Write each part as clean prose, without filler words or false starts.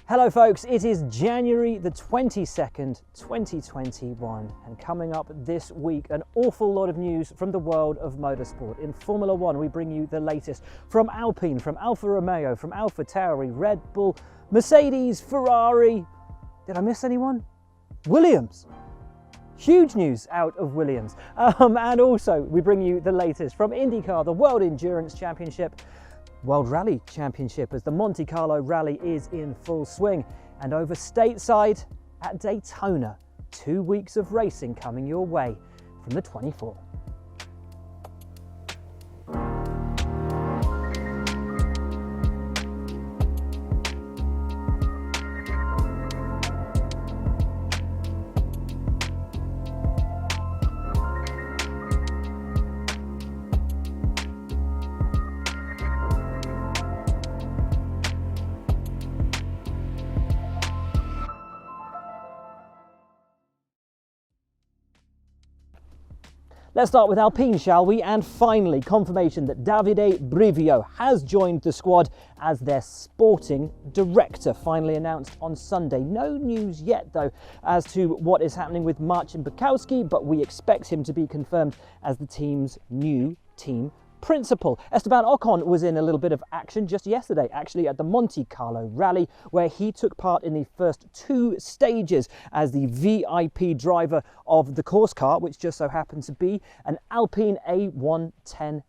Hello folks, it is January the 22nd, 2021, and coming up this week, an awful lot of news from the world of motorsport. In Formula One, we bring you the latest from Alpine, from Alfa Romeo, from Alfa Tauri, Red Bull, Mercedes, Ferrari. Did I miss anyone? Williams. Huge news out of Williams. And also, we bring you the latest from Indycar, the World Endurance Championship, World Rally Championship, as the Monte Carlo Rally is in full swing, and over stateside at Daytona. 2 weeks of racing coming your way from the 24. Let's start with Alpine, shall we? And finally, confirmation that Davide Brivio has joined the squad as their sporting director, finally announced on Sunday. No news yet, though, as to what is happening with Marcin Bukowski, but we expect him to be confirmed as the team's new team principal. Esteban Ocon was in a little bit of action just yesterday, actually, at the Monte Carlo Rally, where he took part in the first 2 stages as the VIP driver of the course car, which just so happens to be an Alpine A110S.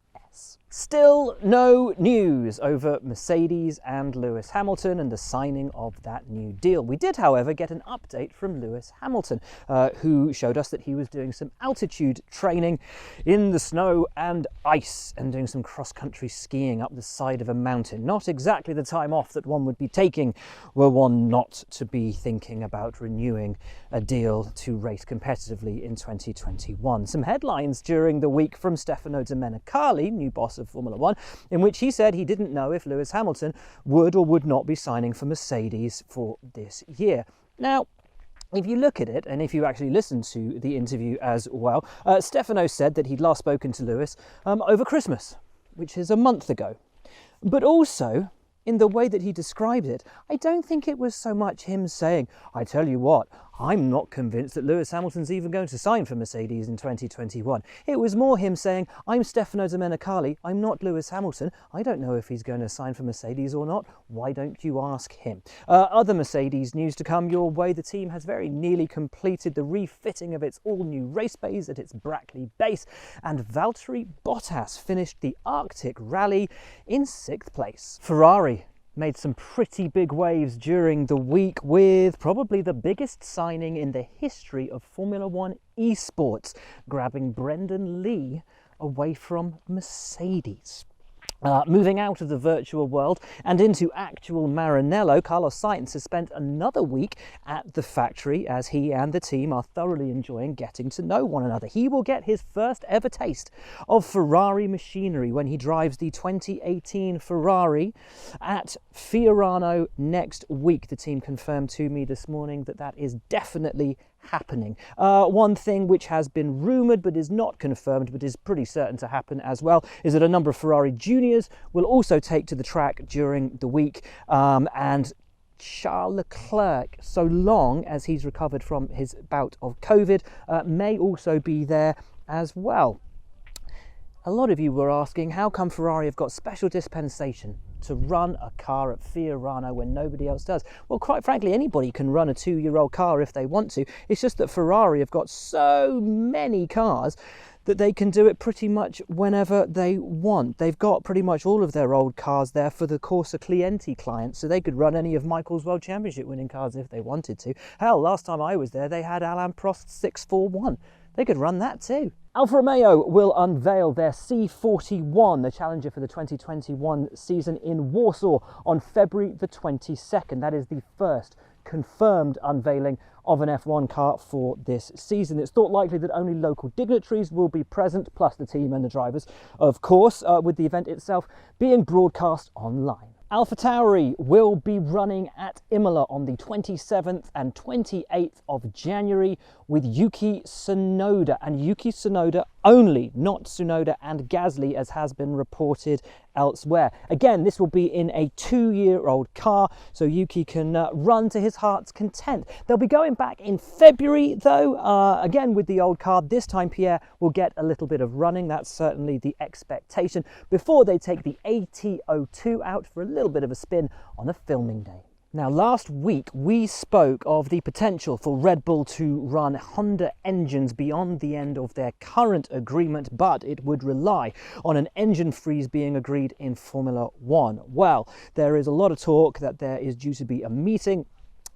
Still no news over Mercedes and Lewis Hamilton and the signing of that new deal. We did, however, get an update from Lewis Hamilton, who showed us that he was doing some altitude training in the snow and ice and doing some cross-country skiing up the side of a mountain. Not exactly the time off that one would be taking were one not to be thinking about renewing a deal to race competitively in 2021. Some headlines during the week from Stefano Domenicali, new boss of Formula One, in which he said he didn't know if Lewis Hamilton would or would not be signing for Mercedes for this year. Now, if you look at it, and if you actually listen to the interview as well, Stefano said that he'd last spoken to Lewis over Christmas, which is a month ago. But also, in the way that he described it, I don't think it was so much him saying, I tell you what, I'm not convinced that Lewis Hamilton's even going to sign for Mercedes in 2021. It was more him saying, I'm Stefano Domenicali, I'm not Lewis Hamilton. I don't know if he's going to sign for Mercedes or not. Why don't you ask him? Other Mercedes news to come your way. The team has very nearly completed the refitting of its all-new race bays at its Brackley base, and Valtteri Bottas finished the Arctic Rally in 6th place. Ferrari made some pretty big waves during the week with probably the biggest signing in the history of Formula One esports, grabbing Brendan Lee away from Mercedes. Moving out of the virtual world and into actual Maranello, Carlos Sainz has spent another week at the factory as he and the team are thoroughly enjoying getting to know one another. He will get his first ever taste of Ferrari machinery when he drives the 2018 Ferrari at Fiorano next week. The team confirmed to me this morning that that is definitely happening. One thing which has been rumoured but is not confirmed but is pretty certain to happen as well is that a number of Ferrari juniors will also take to the track during the week, and Charles Leclerc, so long as he's recovered from his bout of COVID, may also be there as well. A lot of you were asking, how come Ferrari have got special dispensation to run a car at Fiorano when nobody else does? Well, quite frankly, anybody can run a 2-year-old car if they want to. It's just that Ferrari have got so many cars that they can do it pretty much whenever they want. They've got pretty much all of their old cars there for the Corsa Clienti clients, so they could run any of Michael's World Championship winning cars if they wanted to. Hell, last time I was there, they had Alain Prost's 641. They could run that too. Alfa Romeo will unveil their C41, the challenger for the 2021 season, in Warsaw on February the 22nd. That is the first confirmed unveiling of an F1 car for this season. It's thought likely that only local dignitaries will be present, plus the team and the drivers, of course, with the event itself being broadcast online. Alfa Tauri will be running at Imola on the 27th and 28th of January with Yuki Tsunoda. And Yuki Tsunoda only, not Tsunoda and Gasly, as has been reported elsewhere. Again, this will be in a 2-year-old car, so Yuki can run to his heart's content. They'll be going back in February, though, again with the old car. This time Pierre will get a little bit of running. That's certainly the expectation before they take the AT02 out for a little bit of a spin on a filming day. Now, last week we spoke of the potential for Red Bull to run Honda engines beyond the end of their current agreement, but it would rely on an engine freeze being agreed in Formula One. Well, there is a lot of talk that there is due to be a meeting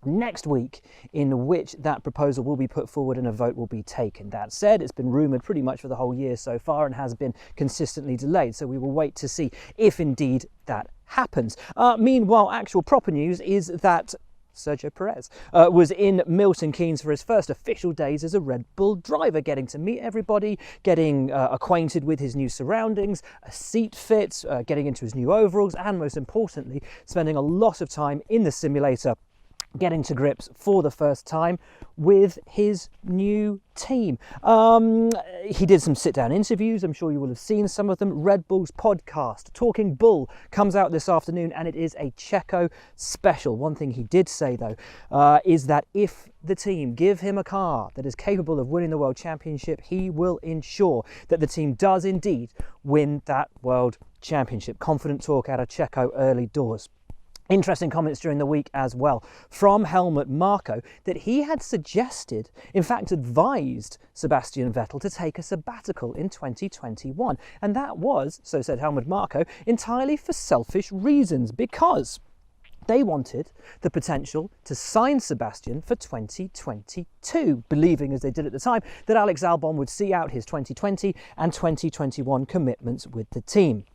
next week in which that proposal will be put forward and a vote will be taken. That said, it's been rumoured pretty much for the whole year so far and has been consistently delayed, so we will wait to see if indeed that happens. Meanwhile, actual proper news is that Sergio Perez was in Milton Keynes for his first official days as a Red Bull driver, getting to meet everybody, getting acquainted with his new surroundings, a seat fit, getting into his new overalls, and most importantly, spending a lot of time in the simulator, getting to grips for the first time with his new team. He did some sit-down interviews. I'm sure you will have seen some of them. Red Bull's podcast, Talking Bull, comes out this afternoon, and it is a Checo special. One thing he did say, though, is that if the team give him a car that is capable of winning the World Championship, he will ensure that the team does indeed win that World Championship. Confident talk out of Checo early doors. Interesting comments during the week as well from Helmut Marko that he had suggested, in fact advised Sebastian Vettel to take a sabbatical in 2021. And that was, so said Helmut Marko, entirely for selfish reasons, because they wanted the potential to sign Sebastian for 2022, believing, as they did at the time, that Alex Albon would see out his 2020 and 2021 commitments with the team.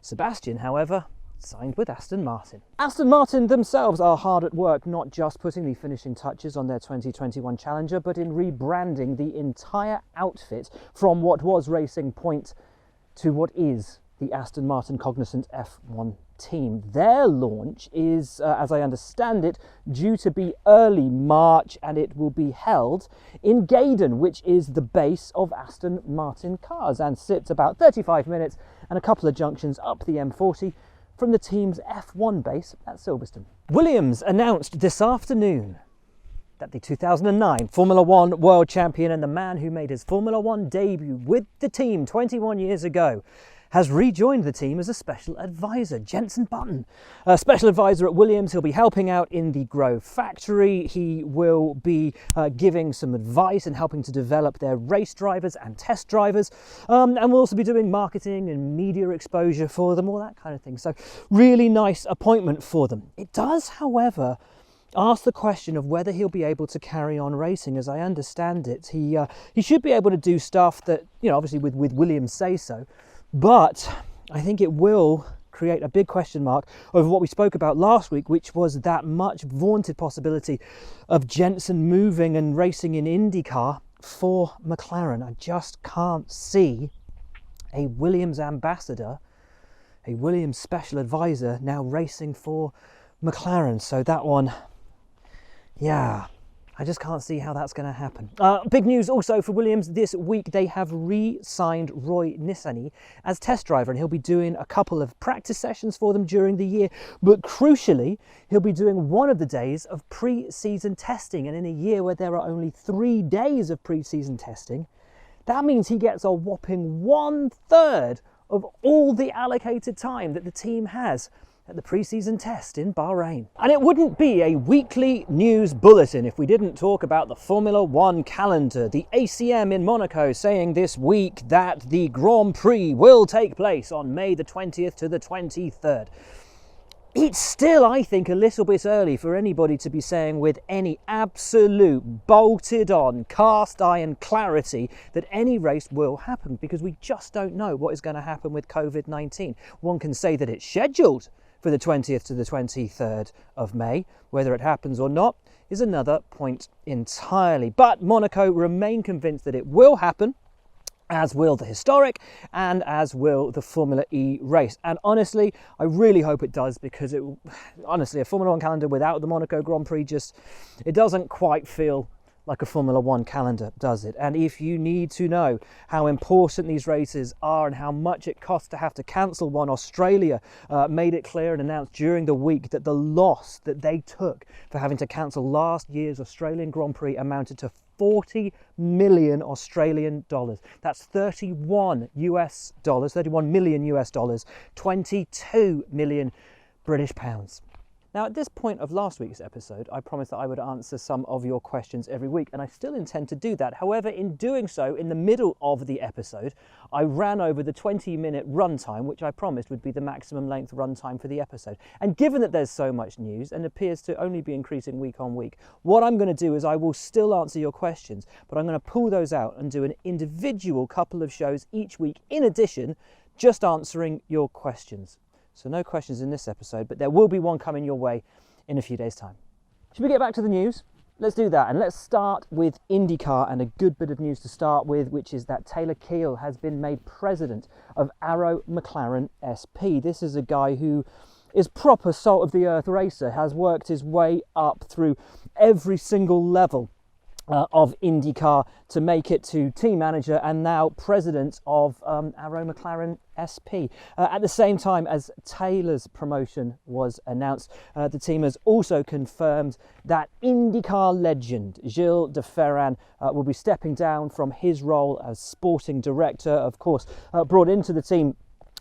Sebastian, however, signed with Aston Martin. Aston Martin themselves are hard at work, not just putting the finishing touches on their 2021 Challenger, but in rebranding the entire outfit from what was Racing Point to what is the Aston Martin Cognizant F1 team. Their launch is, as I understand it, due to be early March, and it will be held in Gaydon, which is the base of Aston Martin cars and sits about 35 minutes and a couple of junctions up the M40 from the team's F1 base at Silverstone. Williams announced this afternoon that the 2009 Formula One World Champion and the man who made his Formula One debut with the team 21 years ago has rejoined the team as a special advisor. Jenson Button, a special advisor at Williams. He'll be helping out in the Grove factory. He will be giving some advice and helping to develop their race drivers and test drivers. And we'll also be doing marketing and media exposure for them, all that kind of thing. So really nice appointment for them. It does, however, ask the question of whether he'll be able to carry on racing. As I understand it, he should be able to do stuff that, obviously with Williams say so, but I think it will create a big question mark over what we spoke about last week, which was that much vaunted possibility of Jenson moving and racing in Indycar for McLaren. I just can't see a Williams ambassador, a Williams special advisor now racing for McLaren. So that one, yeah, I just can't see how that's going to happen. Big news also for Williams this week. They have re-signed Roy Nissany as test driver, and he'll be doing a couple of practice sessions for them during the year. But crucially, he'll be doing one of the days of pre-season testing. And in a year where there are only 3 days of pre-season testing, that means he gets a whopping 1/3 of all the allocated time that the team has at the pre-season test in Bahrain. And it wouldn't be a weekly news bulletin if we didn't talk about the Formula One calendar. The ACM in Monaco saying this week that the Grand Prix will take place on May the 20th to the 23rd. It's still, I think, a little bit early for anybody to be saying with any absolute bolted on cast iron clarity that any race will happen, because we just don't know what is going to happen with COVID-19. One can say that it's scheduled for the 20th to the 23rd of May. Whether it happens or not is another point entirely. But Monaco remain convinced that it will happen, as will the historic and as will the Formula E race. And honestly, I really hope it does, because honestly, a Formula One calendar without the Monaco Grand Prix it doesn't quite feel like a Formula One calendar does it. And if you need to know how important these races are and how much it costs to have to cancel one, Australia made it clear and announced during the week that the loss that they took for having to cancel last year's Australian Grand Prix amounted to 40 million Australian dollars. That's 31 million US dollars, 22 million British pounds. Now, at this point of last week's episode, I promised that I would answer some of your questions every week, and I still intend to do that. However, in doing so, in the middle of the episode, I ran over the 20-minute runtime, which I promised would be the maximum length runtime for the episode. And given that there's so much news and appears to only be increasing week on week, what I'm going to do is I will still answer your questions, but I'm going to pull those out and do an individual couple of shows each week, in addition, just answering your questions. So no questions in this episode, but there will be one coming your way in a few days' time. Should we get back to the news? Let's do that, and let's start with IndyCar, and a good bit of news to start with, which is that Taylor Kiel has been made president of Arrow McLaren SP. This is a guy who is proper salt of the earth racer, has worked his way up through every single level of IndyCar to make it to team manager and now president of Arrow McLaren SP. At the same time as Taylor's promotion was announced, the team has also confirmed that IndyCar legend Gilles de Ferran will be stepping down from his role as sporting director, of course, brought into the team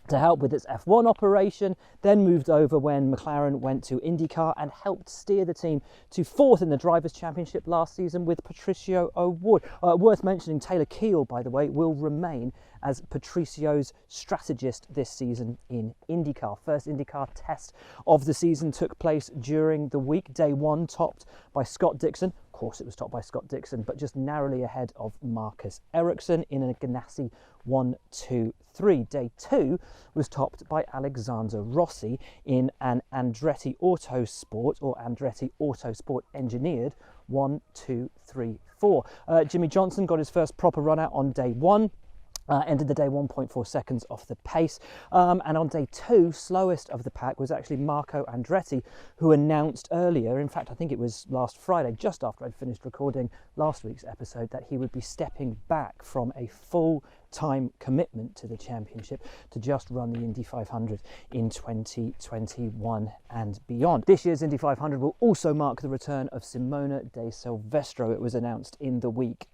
to help with its F1 operation, then moved over when McLaren went to IndyCar and helped steer the team to fourth in the Drivers' Championship last season with Patricio O'Ward. Worth mentioning, Taylor Kiel, by the way, will remain as Patricio's strategist this season in IndyCar. First IndyCar test of the season took place during the week. Day one topped by Scott Dixon. Of course it was topped by Scott Dixon, but just narrowly ahead of Marcus Ericsson in a Ganassi 1-2-3. Day two was topped by Alexander Rossi in an Andretti Autosport, or Andretti Autosport engineered 1-2-3-4. Jimmy Johnson got his first proper run out on day one. Ended the day 1.4 seconds off the pace. And on day two, slowest of the pack was actually Marco Andretti, who announced earlier, in fact, I think it was last Friday, just after I'd finished recording last week's episode, that he would be stepping back from a full-time commitment to the championship to just run the Indy 500 in 2021 and beyond. This year's Indy 500 will also mark the return of Simone de Silvestro. It was announced in the week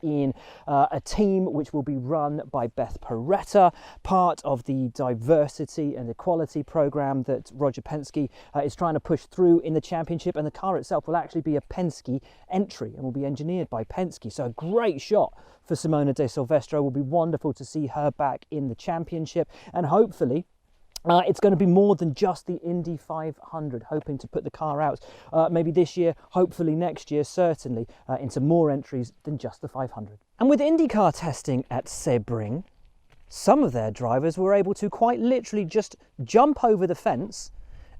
in a team which will be run by Beth Peretta, part of the diversity and equality program that Roger Penske is trying to push through in the championship, and the car itself will actually be a Penske entry and will be engineered by Penske. So a great shot for Simone de Silvestro. It will be wonderful to see her back in the championship, and hopefully it's going to be more than just the Indy 500, hoping to put the car out maybe this year, hopefully next year, certainly into more entries than just the 500. And with IndyCar testing at Sebring, some of their drivers were able to quite literally just jump over the fence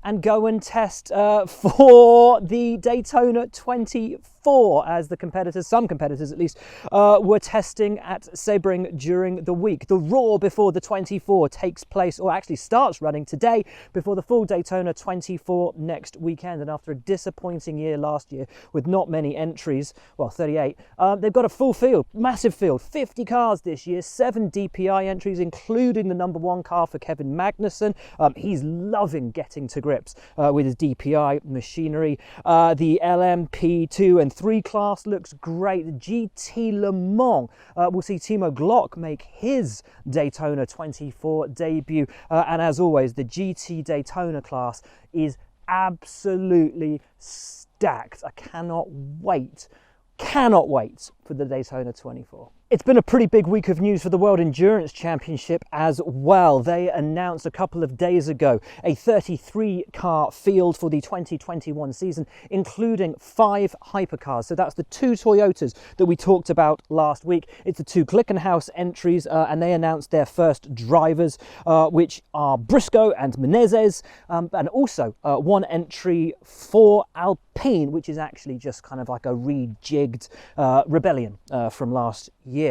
and go and test for the Daytona 24, as the competitors, some competitors at least, were testing at Sebring during the week. The Raw before the 24 takes place, or actually starts running today, before the full Daytona 24 next weekend. And after a disappointing year last year with not many entries, well, 38, they've got a full field, massive field, 50 cars this year, 7 DPI entries, including the number one car for Kevin Magnussen. He's loving getting to grips with his DPI machinery. The LMP2 and 3 class looks great. The GT Le Mans, we'll see Timo Glock make his Daytona 24 debut. And as always, the GT Daytona class is absolutely stacked. I cannot wait for the Daytona 24. It's been a pretty big week of news for the World Endurance Championship as well. They announced a couple of days ago a 33-car field for the 2021 season, including 5 hypercars. So that's the 2 Toyotas that we talked about last week. It's the 2 Glickenhaus entries, and they announced their first drivers, which are Briscoe and Menezes, and also 1 entry for Alpine, which is actually just kind of like a rejigged rebellion from last year.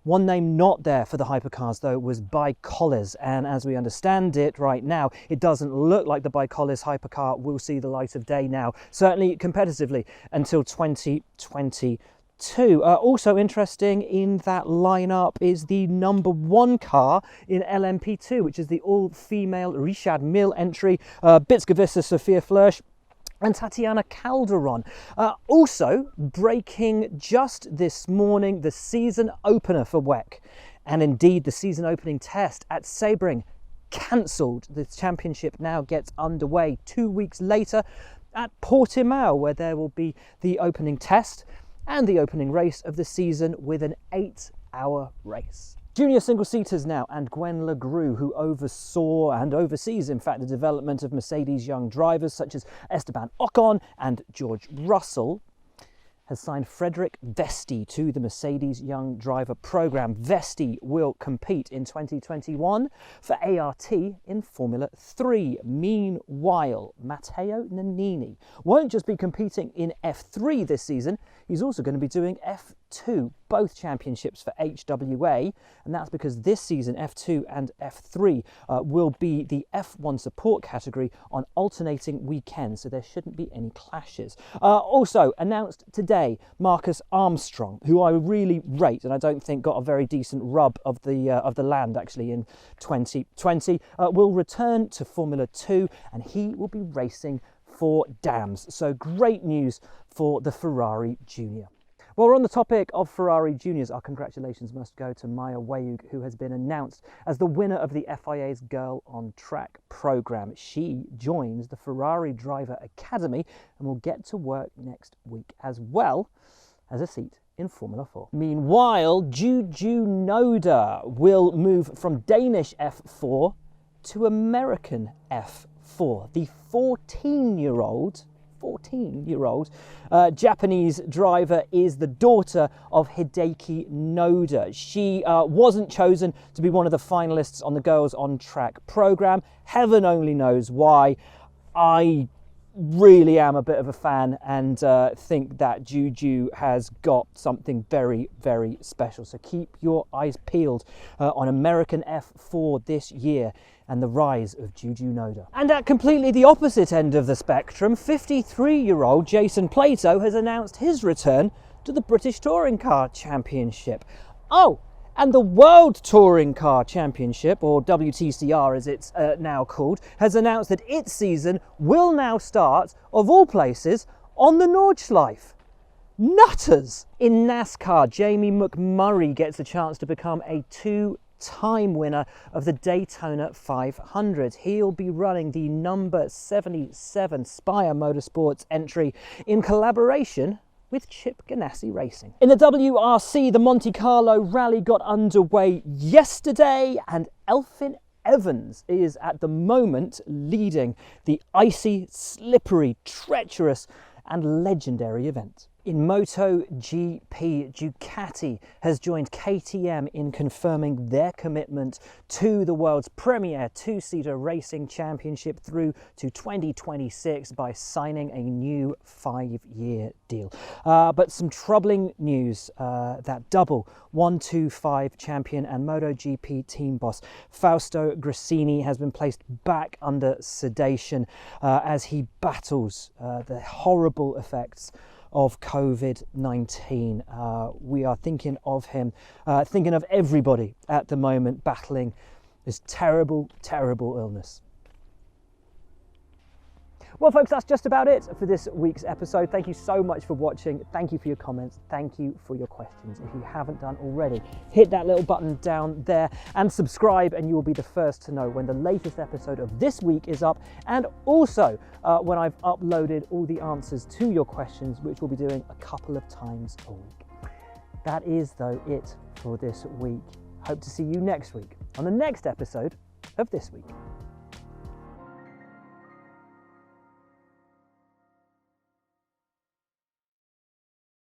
One name not there for the hypercars, though, was Bicolles, and as we understand it right now, it doesn't look like the Bicolles hypercar will see the light of day now, certainly competitively, until 2022. F2. Also interesting in that lineup is the number 1 car in LMP2, which is the all-female Richard Mille entry, Bitsgevissa Sophia Flörsch and Tatiana Calderon. Also breaking just this morning, the season opener for WEC, and indeed the season opening test at Sebring cancelled. The championship now gets underway 2 weeks later at Portimao, where there will be the opening test and the opening race of the season with an 8-hour race. Junior single-seaters now, and Gwen Legrue, who oversaw and oversees, in fact, the development of Mercedes young drivers such as Esteban Ocon and George Russell, has signed Frederick Vesti to the Mercedes Young Driver Programme. Vesti will compete in 2021 for ART in Formula 3. Meanwhile, Matteo Nannini won't just be competing in F3 this season, he's also going to be doing F2, both championships for HWA, and that's because this season F2 and F3 will be the F1 support category on alternating weekends, so there shouldn't be any clashes. Also announced today, Marcus Armstrong, who I really rate and I don't think got a very decent rub of the land actually in 2020, will return to Formula 2 and he will be racing for Dams. So great news for the Ferrari Junior. Well, we're on the topic of Ferrari Juniors. Our congratulations must go to Maya Wayug, who has been announced as the winner of the FIA's Girl on Track programme. She joins the Ferrari Driver Academy and will get to work next week, as well as a seat in Formula 4. Meanwhile, Juju Noda will move from Danish F4 to American F4. The 14-year-old Japanese driver is the daughter of Hideki Noda. She wasn't chosen to be one of the finalists on the Girls on Track programme. Heaven only knows why. I really am a bit of a fan and think that Juju has got something very, very special. So keep your eyes peeled on American F4 this year and the rise of Juju Noda. And at completely the opposite end of the spectrum, 53-year-old Jason Plato has announced his return to the British Touring Car Championship. Oh, and the World Touring Car Championship, or WTCR as it's now called, has announced that its season will now start, of all places, on the Nordschleife. Nutters! In NASCAR, Jamie McMurray gets a chance to become a two-time winner of the Daytona 500. He'll be running the number 77 Spire Motorsports entry in collaboration with Chip Ganassi Racing. In the WRC, the Monte Carlo Rally got underway yesterday, and Elfyn Evans is at the moment leading the icy, slippery, treacherous and legendary event. In MotoGP, Ducati has joined KTM in confirming their commitment to the world's premier two-seater racing championship through to 2026 by signing a new 5-year deal. But some troubling news that double 125 champion and MotoGP team boss Fausto Grassini has been placed back under sedation as he battles the horrible effects of COVID-19. We are thinking of him, thinking of everybody at the moment battling this terrible, terrible illness. Well, folks, that's just about it for this week's episode. Thank you so much for watching. Thank you for your comments. Thank you for your questions. If you haven't done already, hit that little button down there and subscribe, and you will be the first to know when the latest episode of this week is up, and also when I've uploaded all the answers to your questions, which we'll be doing a couple of times a week. That is, though, it for this week. Hope to see you next week on the next episode of This Week.